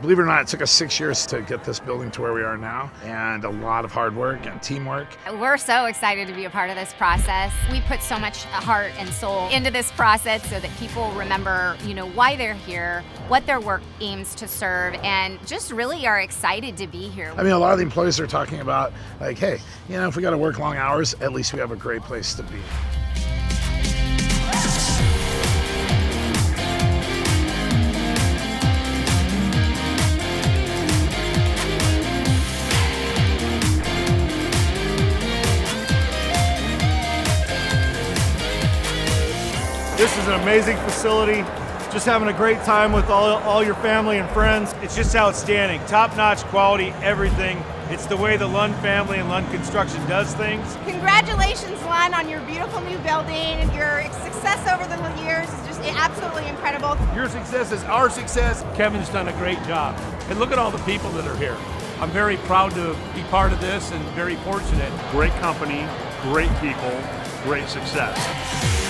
Believe it or not, it took us 6 years to get this building to where we are now, and a lot of hard work and teamwork. We're so excited to be a part of this process. We put so much heart and soul into this process so that people remember, why they're here, what their work aims to serve, and just really are excited to be here. I mean, a lot of the employees are talking about, like, hey, if we got to work long hours, at least we have a great place to be. This is an amazing facility. Just having a great time with all your family and friends. It's just outstanding. Top-notch quality, everything. It's the way the Lund family and Lund Construction does things. Congratulations, Lund, on your beautiful new building. Your success over the years is just absolutely incredible. Your success is our success. Kevin's done a great job. And look at all the people that are here. I'm very proud to be part of this and very fortunate. Great company, great people, great success.